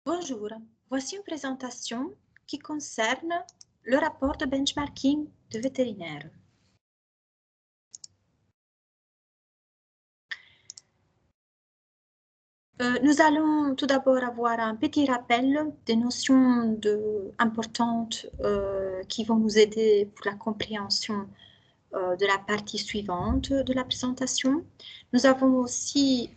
Bonjour, voici une présentation qui concerne le rapport de benchmarking de vétérinaire. Nous allons tout d'abord avoir un petit rappel des notions importantes qui vont nous aider pour la compréhension de la partie suivante de la présentation. Nous avons aussi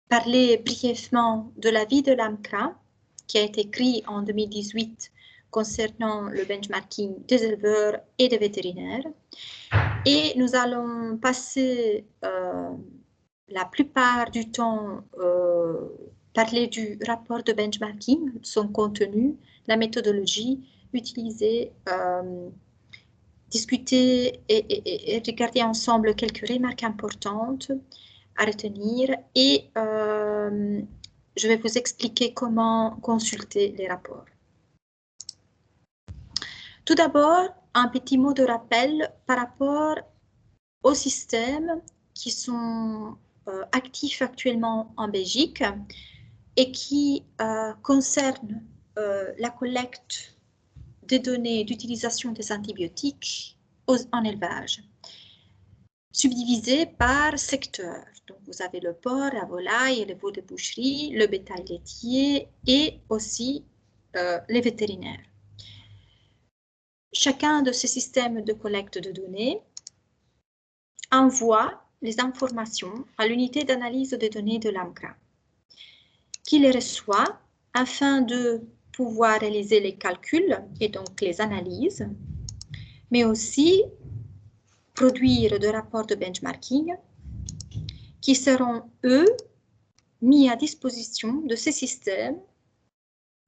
parlé brièvement de l'avis de l'AMCRA qui a été écrit en 2018 concernant le benchmarking des éleveurs et des vétérinaires. Et nous allons passer la plupart du temps parler du rapport de benchmarking, son contenu, la méthodologie utilisée, discuter et regarder ensemble quelques remarques importantes à retenir et je vais vous expliquer comment consulter les rapports. Tout d'abord, un petit mot de rappel par rapport aux systèmes qui sont actifs actuellement en Belgique et qui concernent la collecte des données d'utilisation des antibiotiques en élevage, subdivisés par secteur. Donc, vous avez le porc, la volaille, les veaux de boucherie, le bétail laitier et aussi les vétérinaires. Chacun de ces systèmes de collecte de données envoie les informations à l'unité d'analyse des données de l'AMCRA, qui les reçoit afin de pouvoir réaliser les calculs et donc les analyses, mais aussi produire des rapports de benchmarking qui seront, eux, mis à disposition de ces systèmes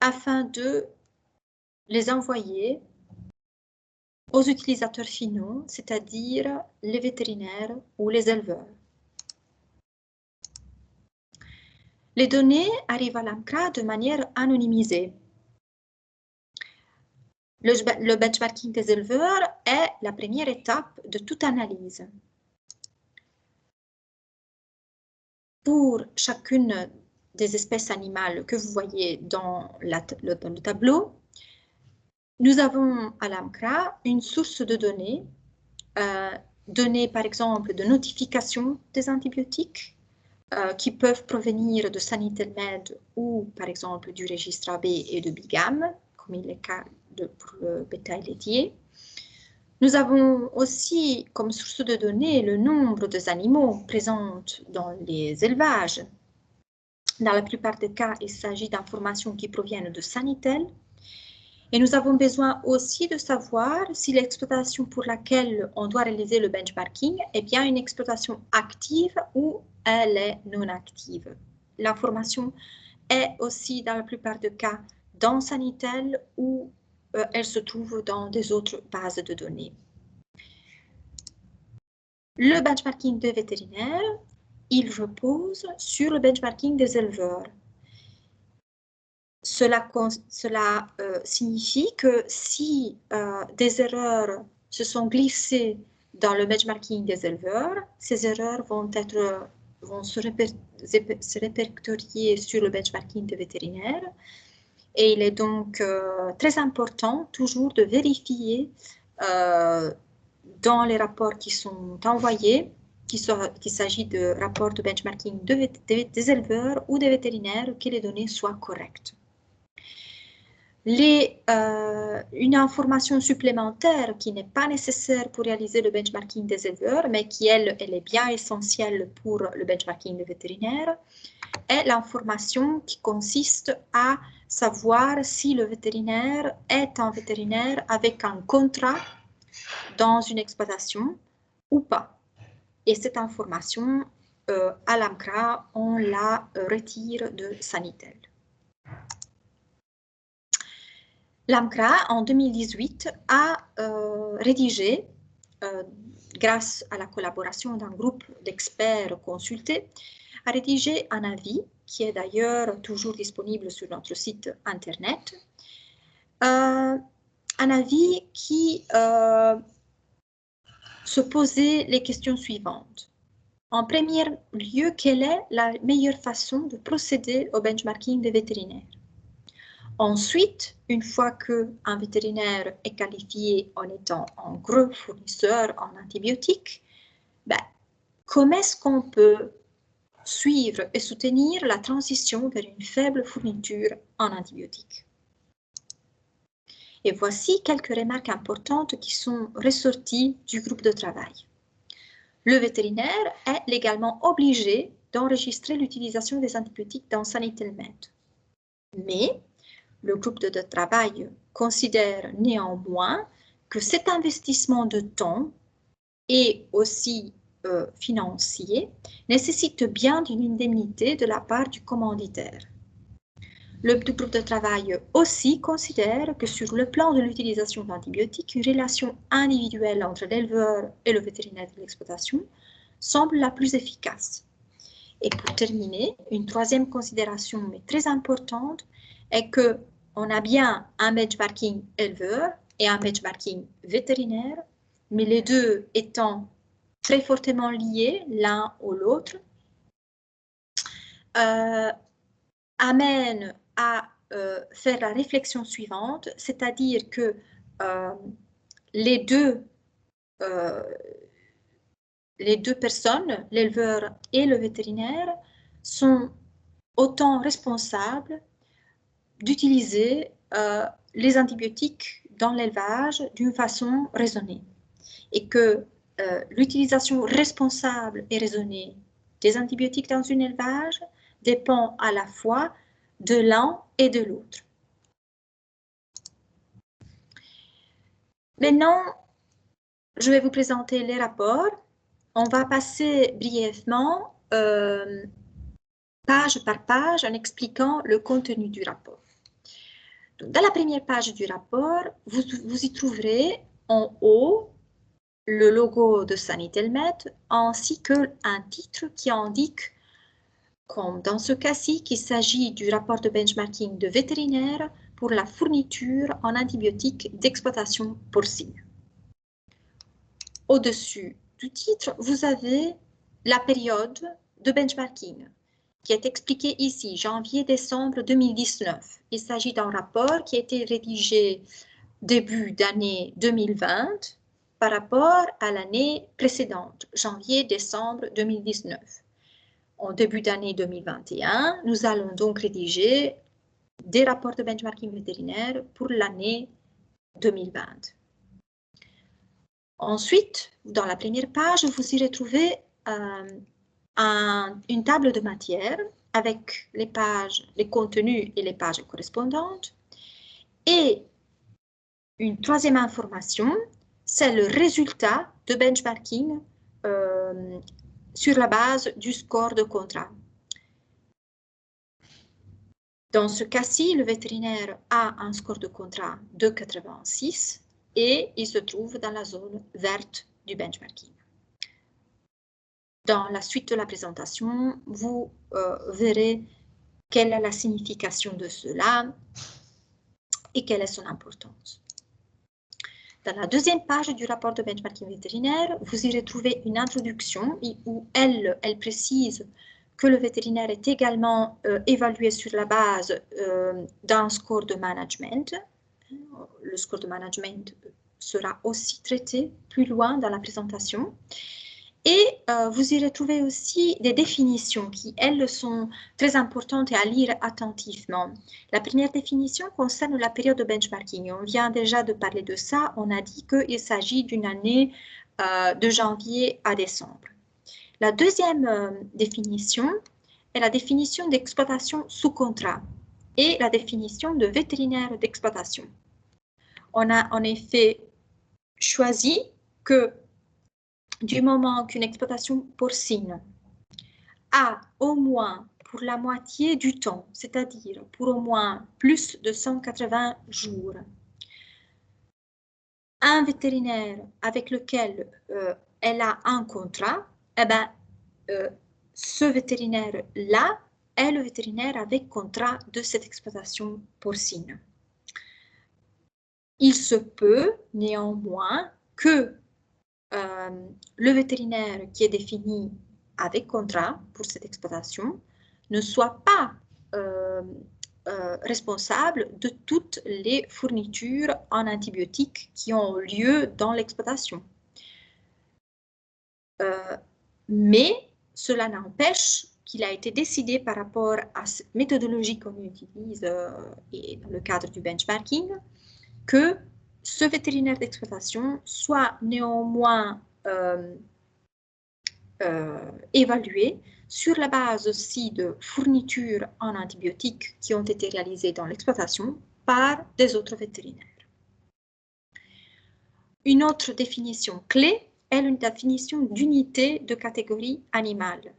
afin de les envoyer aux utilisateurs finaux, c'est-à-dire les vétérinaires ou les éleveurs. Les données arrivent à l'AMCRA de manière anonymisée. Le benchmarking des éleveurs est la première étape de toute analyse. Pour chacune des espèces animales que vous voyez dans le tableau, nous avons à l'AMCRA une source de données, données par exemple de notification des antibiotiques, qui peuvent provenir de Sanitel-Med ou par exemple du registre AB et de BIGAM, comme il est le cas pour le bétail laitier. Nous avons aussi comme source de données le nombre des animaux présents dans les élevages. Dans la plupart des cas, il s'agit d'informations qui proviennent de Sanitel. Et nous avons besoin aussi de savoir si l'exploitation pour laquelle on doit réaliser le benchmarking est bien une exploitation active ou elle est non active. L'information est aussi, dans la plupart des cas, dans Sanitel ou elle se trouve dans des autres bases de données. Le benchmarking des vétérinaires, il repose sur le benchmarking des éleveurs. Cela signifie que si des erreurs se sont glissées dans le benchmarking des éleveurs, ces erreurs vont se répertorier sur le benchmarking des vétérinaires. Et il est donc très important toujours de vérifier dans les rapports qui sont envoyés qu'il s'agit de rapports de benchmarking des éleveurs ou des vétérinaires, que les données soient correctes. Une information supplémentaire qui n'est pas nécessaire pour réaliser le benchmarking des éleveurs, mais qui, elle est bien essentielle pour le benchmarking des vétérinaires, est l'information qui consiste à savoir si le vétérinaire est un vétérinaire avec un contrat dans une exploitation ou pas. Et cette information, à l'AMCRA, on la retire de Sanitel. L'AMCRA, en 2018, a rédigé, grâce à la collaboration d'un groupe d'experts consultés, a rédigé un avis qui est d'ailleurs toujours disponible sur notre site internet, un avis qui se posait les questions suivantes. En premier lieu, quelle est la meilleure façon de procéder au benchmarking des vétérinaires? Ensuite, une fois qu'un vétérinaire est qualifié en étant un gros fournisseur en antibiotiques, comment est-ce qu'on peut suivre et soutenir la transition vers une faible fourniture en antibiotiques? Et voici quelques remarques importantes qui sont ressorties du groupe de travail. Le vétérinaire est légalement obligé d'enregistrer l'utilisation des antibiotiques dans Sanitelmed. Mais le groupe de travail considère néanmoins que cet investissement de temps et aussi financier nécessite bien d'une indemnité de la part du commanditaire. Le groupe de travail aussi considère que sur le plan de l'utilisation d'antibiotiques, une relation individuelle entre l'éleveur et le vétérinaire de l'exploitation semble la plus efficace. Et pour terminer, une troisième considération, mais très importante, est qu'on a bien un benchmarking éleveur et un benchmarking vétérinaire, mais les deux étant très fortement liés l'un ou l'autre, amène à faire la réflexion suivante, c'est-à-dire que les deux personnes, l'éleveur et le vétérinaire, sont autant responsables d'utiliser les antibiotiques dans l'élevage d'une façon raisonnée et que l'utilisation responsable et raisonnée des antibiotiques dans un élevage dépend à la fois de l'un et de l'autre. Maintenant, je vais vous présenter les rapports. On va passer brièvement page par page en expliquant le contenu du rapport. Donc, dans la première page du rapport, vous y trouverez en haut le logo de Sanitelmed ainsi qu'un titre qui indique, comme dans ce cas-ci, qu'il s'agit du rapport de benchmarking de vétérinaire pour la fourniture en antibiotiques d'exploitation porcine. Au-dessus du titre, vous avez la période de benchmarking qui est expliquée ici, janvier-décembre 2019. Il s'agit d'un rapport qui a été rédigé début d'année 2020 par rapport à l'année précédente, janvier-décembre 2019. En début d'année 2021, nous allons donc rédiger des rapports de benchmarking vétérinaire pour l'année 2020. Ensuite, dans la première page, vous y retrouvez une table de matière avec les pages, les contenus et les pages correspondantes. Et une troisième information, c'est le résultat de benchmarking sur la base du score de contrat. Dans ce cas-ci, le vétérinaire a un score de contrat de 86 et il se trouve dans la zone verte du benchmarking. Dans la suite de la présentation, vous verrez quelle est la signification de cela et quelle est son importance. Dans la deuxième page du rapport de benchmarking vétérinaire, vous y retrouvez une introduction où elle précise que le vétérinaire est également évalué sur la base d'un score de management. Le score de management sera aussi traité plus loin dans la présentation. Et vous y retrouvez aussi des définitions qui, elles, sont très importantes et à lire attentivement. La première définition concerne la période de benchmarking. On vient déjà de parler de ça. On a dit qu'il s'agit d'une année de janvier à décembre. La deuxième définition est la définition d'exploitation sous contrat et la définition de vétérinaire d'exploitation. On a en effet choisi que du moment qu'une exploitation porcine a au moins pour la moitié du temps, c'est-à-dire pour au moins plus de 180 jours, un vétérinaire avec lequel elle a un contrat, eh ben, ce vétérinaire-là est le vétérinaire avec contrat de cette exploitation porcine. Il se peut néanmoins que le vétérinaire qui est défini avec contrat pour cette exploitation ne soit pas responsable de toutes les fournitures en antibiotiques qui ont lieu dans l'exploitation. Mais cela n'empêche qu'il a été décidé par rapport à cette méthodologie qu'on utilise et dans le cadre du benchmarking que ce vétérinaire d'exploitation soit néanmoins évalué sur la base aussi de fournitures en antibiotiques qui ont été réalisées dans l'exploitation par des autres vétérinaires. Une autre définition clé est une définition d'unité de catégorie animale.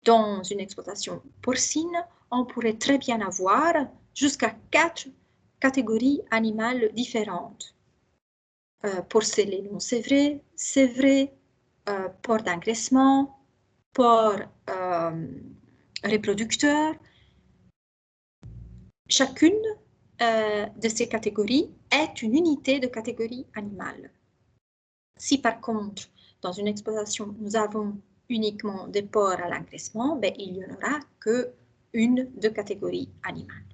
Dans une exploitation porcine, on pourrait très bien avoir jusqu'à 4 catégories animales différentes. Porcelaine non sévré, porc d'engraissement, porc reproducteur. Chacune de ces catégories est une unité de catégorie animale. Si par contre, dans une exploitation, nous avons uniquement des porcs à l'engraissement, ben, il n'y en aura qu'une de catégorie animale.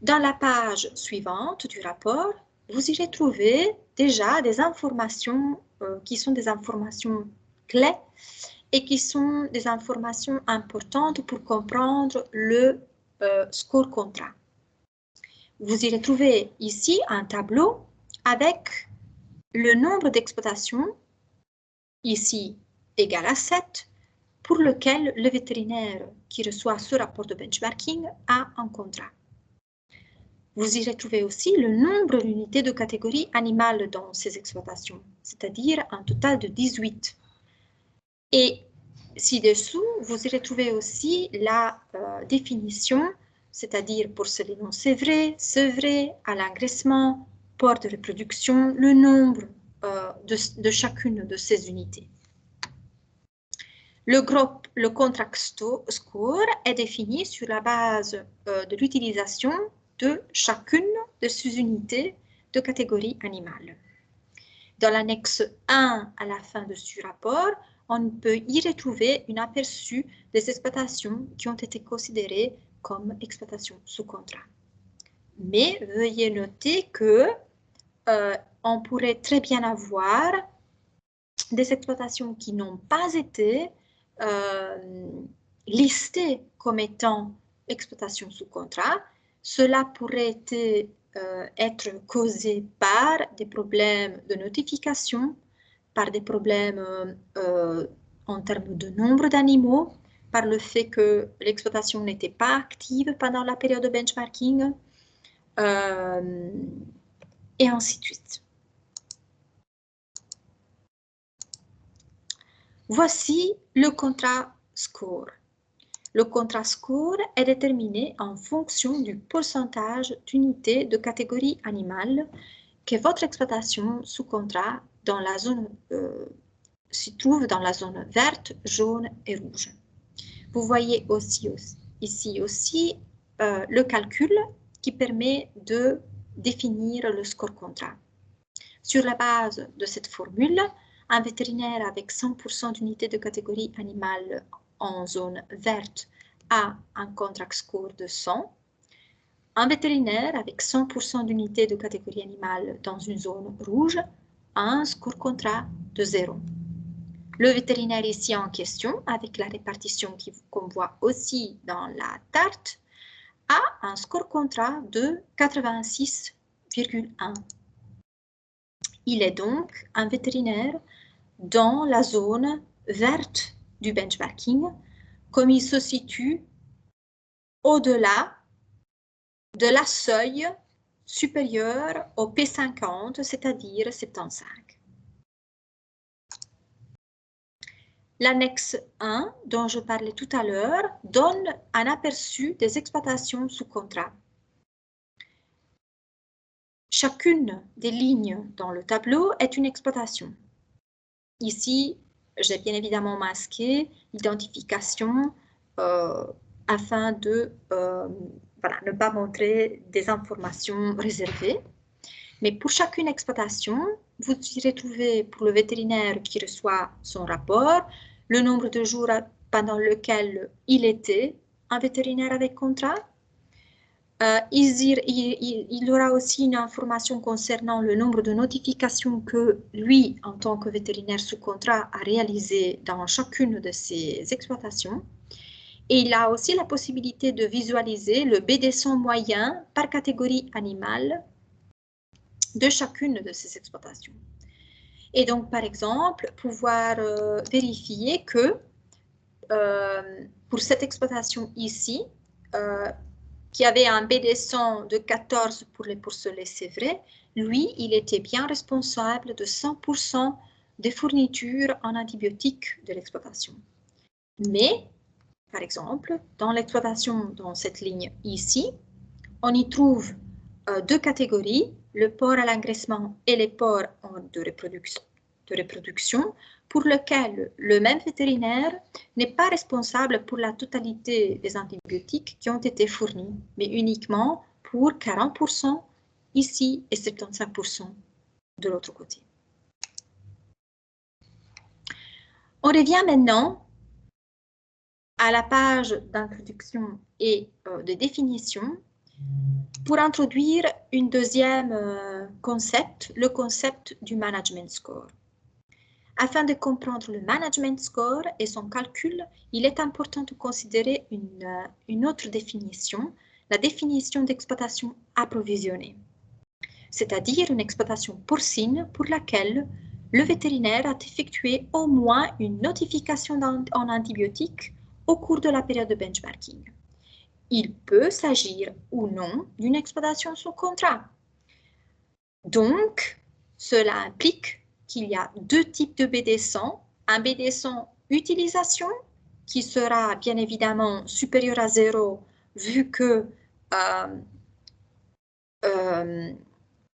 Dans la page suivante du rapport, vous irez trouver déjà des informations qui sont des informations clés et qui sont des informations importantes pour comprendre le score contrat. Vous irez trouver ici un tableau avec le nombre d'exploitations, ici égal à 7, pour lequel le vétérinaire qui reçoit ce rapport de benchmarking a un contrat. Vous irez trouver aussi le nombre d'unités de catégorie animale dans ces exploitations, c'est-à-dire un total de 18. Et ci-dessous, vous irez trouver aussi la définition, c'est-à-dire porcelaine non sévré, sevré, à l'engraissement, porc de reproduction, le nombre de chacune de ces unités. Le contract score est défini sur la base de l'utilisation de chacune de ces unités de catégorie animale. Dans l'annexe 1, à la fin de ce rapport, on peut y retrouver un aperçu des exploitations qui ont été considérées comme exploitations sous contrat. Mais veuillez noter que on pourrait très bien avoir des exploitations qui n'ont pas été listées comme étant exploitations sous contrat. Cela pourrait être causé par des problèmes de notification, par des problèmes en termes de nombre d'animaux, par le fait que l'exploitation n'était pas active pendant la période de benchmarking, et ainsi de suite. Voici le contrat score. Le contrat score est déterminé en fonction du pourcentage d'unités de catégorie animale que votre exploitation sous contrat dans la zone, se trouve dans la zone verte, jaune et rouge. Vous voyez aussi ici aussi le calcul qui permet de définir le score contrat. Sur la base de cette formule, un vétérinaire avec 100% d'unités de catégorie animale en zone verte a un contract score de 100. Un vétérinaire avec 100% d'unités de catégorie animale dans une zone rouge a un score contrat de 0. Le vétérinaire ici en question, avec la répartition qu'on voit aussi dans la tarte, a un score contrat de 86,1. Il est donc un vétérinaire dans la zone verte du benchmarking, comme il se situe au-delà de la seuil supérieur au P50, c'est-à-dire 75. L'annexe 1, dont je parlais tout à l'heure, donne un aperçu des exploitations sous contrat. Chacune des lignes dans le tableau est une exploitation. Ici, j'ai bien évidemment masqué l'identification afin de ne pas montrer des informations réservées. Mais pour chacune exploitation, vous y retrouvez pour le vétérinaire qui reçoit son rapport, le nombre de jours pendant lequel il était un vétérinaire avec contrat. Il y aura aussi une information concernant le nombre de notifications que lui, en tant que vétérinaire sous contrat, a réalisé dans chacune de ses exploitations. Et il a aussi la possibilité de visualiser le BD100 moyen par catégorie animale de chacune de ces exploitations. Et donc, par exemple, pouvoir vérifier que pour cette exploitation ici, qui avait un BD100 de 14 pour les porcelets sévrés, lui, il était bien responsable de 100% des fournitures en antibiotiques de l'exploitation. Mais, par exemple, dans l'exploitation, dans cette ligne ici, on y trouve deux catégories, le porc à l'engraissement et les porcs de reproduction, pour lequel le même vétérinaire n'est pas responsable pour la totalité des antibiotiques qui ont été fournis, mais uniquement pour 40% ici et 75% de l'autre côté. On revient maintenant à la page d'introduction et de définition pour introduire un deuxième concept, le concept du management score. Afin de comprendre le management score et son calcul, il est important de considérer une autre définition, la définition d'exploitation approvisionnée, c'est-à-dire une exploitation porcine pour laquelle le vétérinaire a effectué au moins une notification en antibiotiques au cours de la période de benchmarking. Il peut s'agir ou non d'une exploitation sous contrat. Donc, cela implique qu'il y a deux types de BD100. Un BD100 utilisation qui sera bien évidemment supérieur à 0 vu que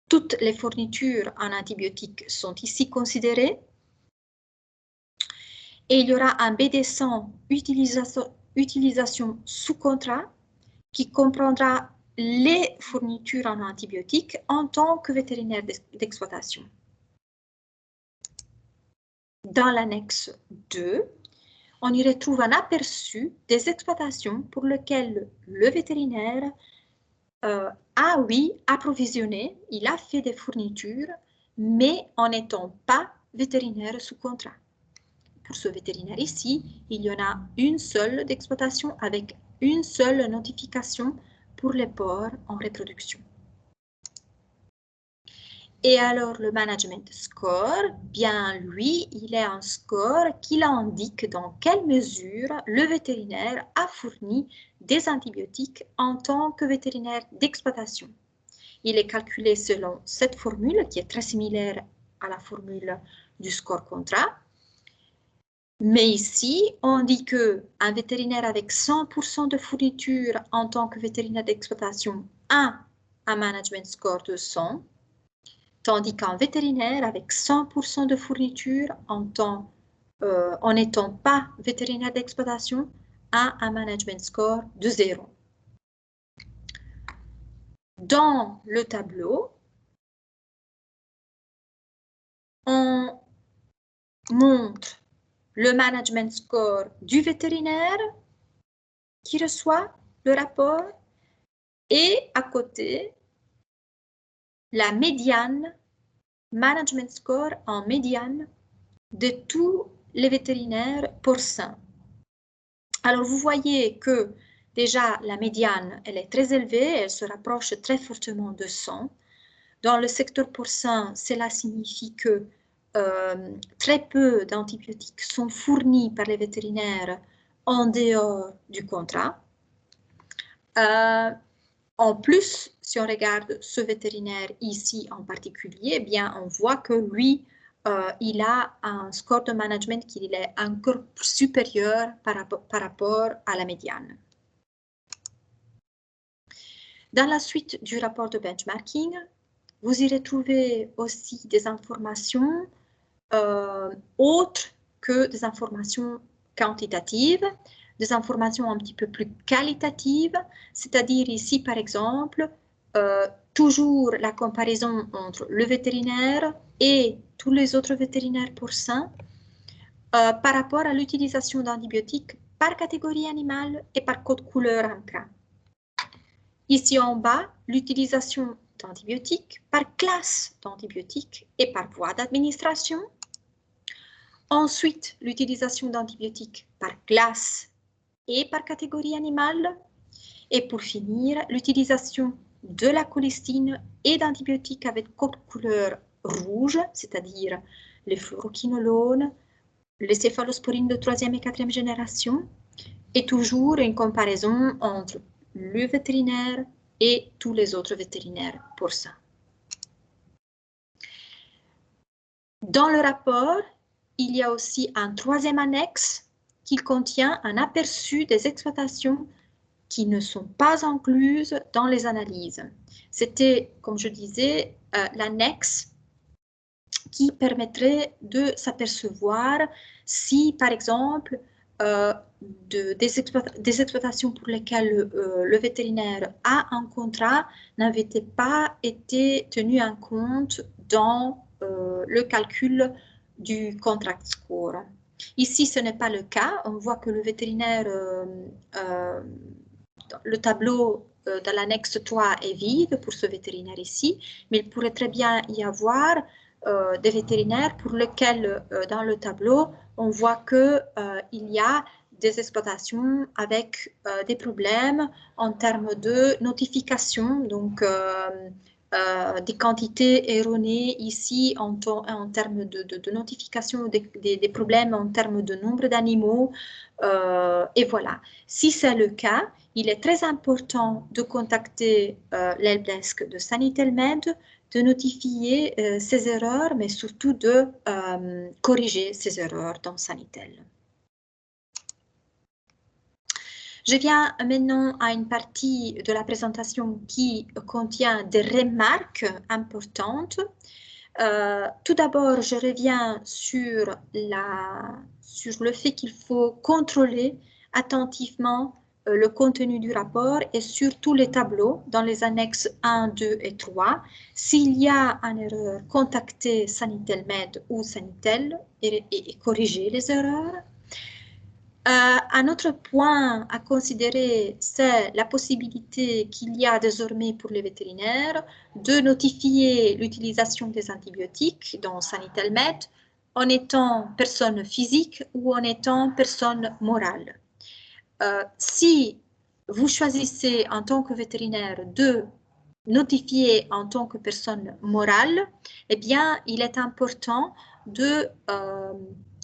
toutes les fournitures en antibiotiques sont ici considérées. Et il y aura un BD100 utilisation sous contrat qui comprendra les fournitures en antibiotiques en tant que vétérinaire d'exploitation. Dans l'annexe 2, on y retrouve un aperçu des exploitations pour lesquelles le vétérinaire a, oui, approvisionné, il a fait des fournitures, mais en n'étant pas vétérinaire sous contrat. Pour ce vétérinaire ici, il y en a une seule d'exploitation avec une seule notification pour les porcs en reproduction. Et alors, le management score, bien lui, il est un score qui indique dans quelle mesure le vétérinaire a fourni des antibiotiques en tant que vétérinaire d'exploitation. Il est calculé selon cette formule qui est très similaire à la formule du score contrat. Mais ici, on dit qu'un vétérinaire avec 100% de fourniture en tant que vétérinaire d'exploitation a un management score de 100, tandis qu'un vétérinaire avec 100% de fourniture en n'étant pas vétérinaire d'exploitation a un management score de 0. Dans le tableau, on montre le management score du vétérinaire qui reçoit le rapport et à côté, la médiane, management score en médiane de tous les vétérinaires porcins. Alors, vous voyez que déjà la médiane, elle est très élevée, elle se rapproche très fortement de 100. Dans le secteur porcin, cela signifie que très peu d'antibiotiques sont fournis par les vétérinaires en dehors du contrat. En plus, si on regarde ce vétérinaire ici en particulier, eh bien, on voit que lui, il a un score de management qui est encore supérieur par rapport à la médiane. Dans la suite du rapport de benchmarking, vous y retrouvez aussi des informations autres que des informations quantitatives, des informations un petit peu plus qualitatives, c'est-à-dire ici, par exemple, toujours la comparaison entre le vétérinaire et tous les autres vétérinaires porcins par rapport à l'utilisation d'antibiotiques par catégorie animale et par code couleur AMCRA. Ici en bas, l'utilisation d'antibiotiques par classe d'antibiotiques et par voie d'administration. Ensuite, l'utilisation d'antibiotiques par classe et par catégorie animale. Et pour finir, l'utilisation de la colistine et d'antibiotiques avec code couleur rouge, c'est-à-dire les fluoroquinolones, les céphalosporines de 3e et 4e génération, et toujours une comparaison entre le vétérinaire et tous les autres vétérinaires porcins. Dans le rapport, il y a aussi un 3e annexe qui contient un aperçu des exploitations qui ne sont pas incluses dans les analyses. C'était, comme je disais, l'annexe qui permettrait de s'apercevoir si, par exemple, des exploitations pour lesquelles le vétérinaire a un contrat n'avaient pas été tenues en compte dans le calcul du contract score. Ici, ce n'est pas le cas. On voit que le vétérinaire, le tableau de l'annexe 3 est vide pour ce vétérinaire ici, mais il pourrait très bien y avoir des vétérinaires pour lesquels, dans le tableau, on voit qu'il y a des exploitations avec des problèmes en termes de notification, donc des quantités erronées ici en termes de notification, des problèmes en termes de nombre d'animaux, et voilà. Si c'est le cas, il est très important de contacter l'helpdesk de Sanitel-Med, de notifier ces erreurs, mais surtout de corriger ces erreurs dans Sanitel. Je viens maintenant à une partie de la présentation qui contient des remarques importantes. Tout d'abord, je reviens sur le fait qu'il faut contrôler attentivement le contenu du rapport et surtout les tableaux dans les annexes 1, 2 et 3. S'il y a une erreur, contactez Sanitel-Med ou Sanitel et corrigez les erreurs. Un autre point à considérer, c'est la possibilité qu'il y a désormais pour les vétérinaires de notifier l'utilisation des antibiotiques dans Sanitel-Med en étant personne physique ou en étant personne morale. Si vous choisissez en tant que vétérinaire de notifier en tant que personne morale, eh bien, il est important de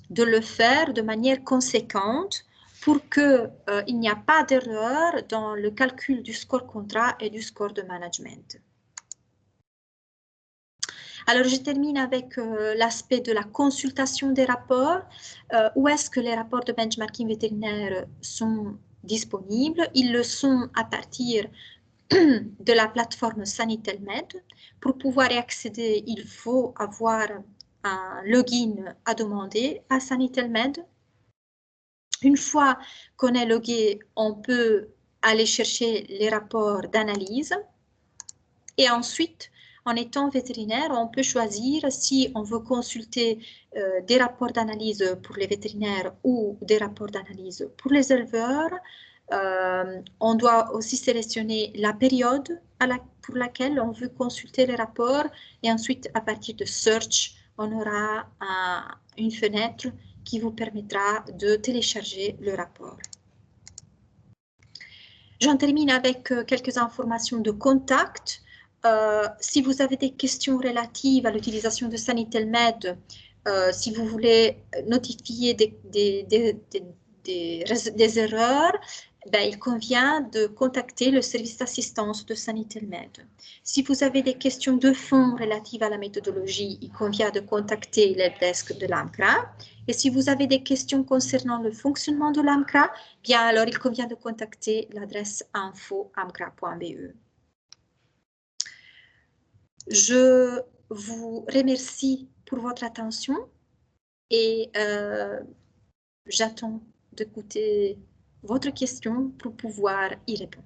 le faire de manière conséquente pour qu'il n'y a pas d'erreur dans le calcul du score contrat et du score de management. Alors, je termine avec l'aspect de la consultation des rapports. Où est-ce que les rapports de benchmarking vétérinaire sont disponibles? Ils le sont à partir de la plateforme Sanitel-Med. Pour pouvoir y accéder, il faut avoir un login à demander à Sanitel-Med. Une fois qu'on est logué, on peut aller chercher les rapports d'analyse. Et ensuite, en étant vétérinaire, on peut choisir si on veut consulter des rapports d'analyse pour les vétérinaires ou des rapports d'analyse pour les éleveurs. On doit aussi sélectionner la période pour laquelle on veut consulter les rapports et ensuite, à partir de Search, on aura une fenêtre qui vous permettra de télécharger le rapport. J'en termine avec quelques informations de contact. Si vous avez des questions relatives à l'utilisation de Sanitel-Med, si vous voulez notifier des erreurs, ben, il convient de contacter le service d'assistance de Sanitel-Med. Si vous avez des questions de fond relatives à la méthodologie, il convient de contacter l'helpdesk de l'AMCRA. Et si vous avez des questions concernant le fonctionnement de l'AMCRA, bien alors il convient de contacter l'adresse info@amcra.be. Je vous remercie pour votre attention et j'attends d'écouter votre question pour pouvoir y répondre.